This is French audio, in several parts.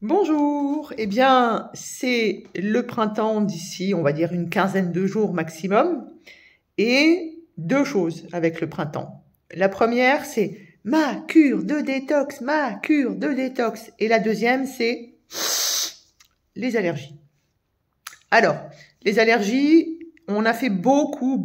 Bonjour, eh bien c'est le printemps d'ici, on va dire une quinzaine de jours maximum, et deux choses avec le printemps. La première c'est ma cure de détox, ma cure de détox, et la deuxième c'est les allergies. Alors, les allergies, on a fait beaucoup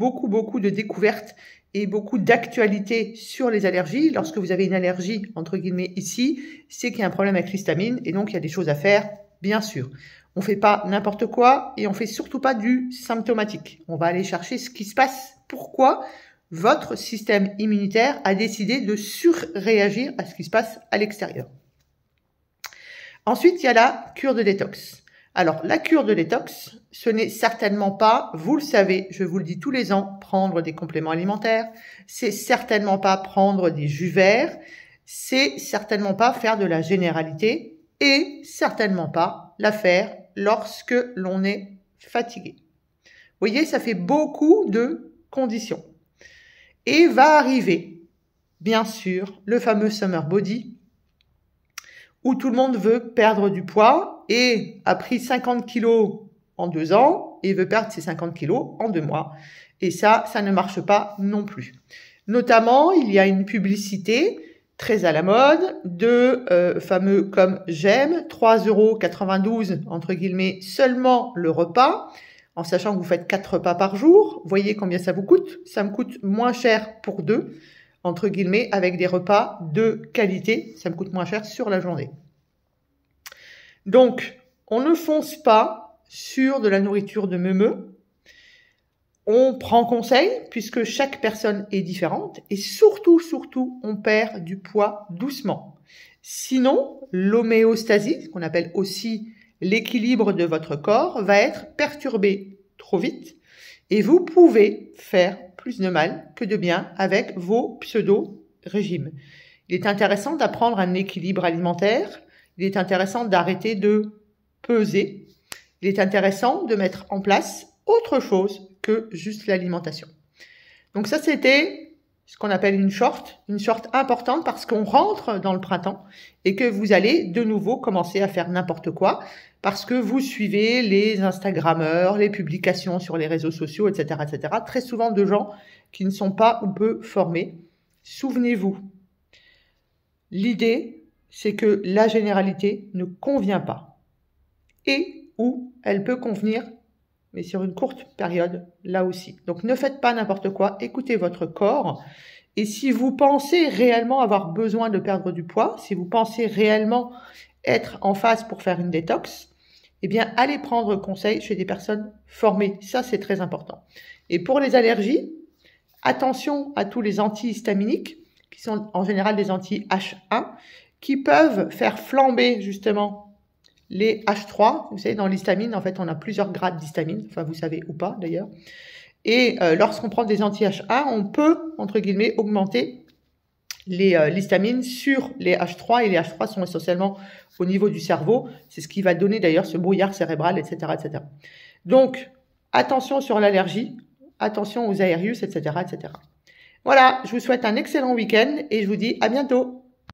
de découvertes et beaucoup d'actualités sur les allergies. Lorsque vous avez une allergie, entre guillemets, ici, c'est qu'il y a un problème avec l'histamine et donc il y a des choses à faire, bien sûr. On fait pas n'importe quoi et on fait surtout pas du symptomatique. On va aller chercher ce qui se passe, pourquoi votre système immunitaire a décidé de surréagir à ce qui se passe à l'extérieur. Ensuite, il y a la cure de détox. Alors, la cure de détox, ce n'est certainement pas, vous le savez, je vous le dis tous les ans, prendre des compléments alimentaires, c'est certainement pas prendre des jus verts, c'est certainement pas faire de la généralité et certainement pas la faire lorsque l'on est fatigué. Vous voyez, ça fait beaucoup de conditions. Et va arriver, bien sûr, le fameux summer body, où tout le monde veut perdre du poids et a pris 50 kilos en 2 ans et veut perdre ses 50 kilos en 2 mois. Et ça ne marche pas non plus. Notamment, il y a une publicité très à la mode de fameux comme j'aime, 3,92 € entre guillemets seulement le repas, en sachant que vous faites 4 repas par jour. Voyez combien ça vous coûte. Ça me coûte moins cher pour 2, entre guillemets, avec des repas de qualité. Ça me coûte moins cher sur la journée. Donc, on ne fonce pas sur de la nourriture de meumeux. On prend conseil, puisque chaque personne est différente. Et surtout, on perd du poids doucement. Sinon, l'homéostasie, qu'on appelle aussi l'équilibre de votre corps, va être perturbé trop vite. Et vous pouvez faire plus de mal que de bien avec vos pseudo-régimes. Il est intéressant d'apprendre un équilibre alimentaire. Il est intéressant d'arrêter de peser. Il est intéressant de mettre en place autre chose que juste l'alimentation. Donc ça, c'était ce qu'on appelle une short importante parce qu'on rentre dans le printemps et que vous allez de nouveau commencer à faire n'importe quoi parce que vous suivez les Instagrammeurs, les publications sur les réseaux sociaux, etc., etc. Très souvent de gens qui ne sont pas ou peu formés. Souvenez-vous, l'idée, c'est que la généralité ne convient pas et ou elle peut convenir, mais sur une courte période, là aussi. Donc ne faites pas n'importe quoi, écoutez votre corps. Et si vous pensez réellement avoir besoin de perdre du poids, si vous pensez réellement être en phase pour faire une détox, eh bien, allez prendre conseil chez des personnes formées. Ça, c'est très important. Et pour les allergies, attention à tous les antihistaminiques, qui sont en général des anti-H1, qui peuvent faire flamber justement les H3. Vous savez, dans l'histamine, en fait, on a plusieurs grades d'histamine. Enfin, vous savez ou pas, d'ailleurs. Et lorsqu'on prend des anti-H1, on peut, entre guillemets, augmenter l'histamine sur les H3. Et les H3 sont essentiellement au niveau du cerveau. C'est ce qui va donner, d'ailleurs, ce brouillard cérébral, etc., etc. Donc, attention sur l'allergie. Attention aux aérius, etc., etc. Voilà, je vous souhaite un excellent week-end et je vous dis à bientôt.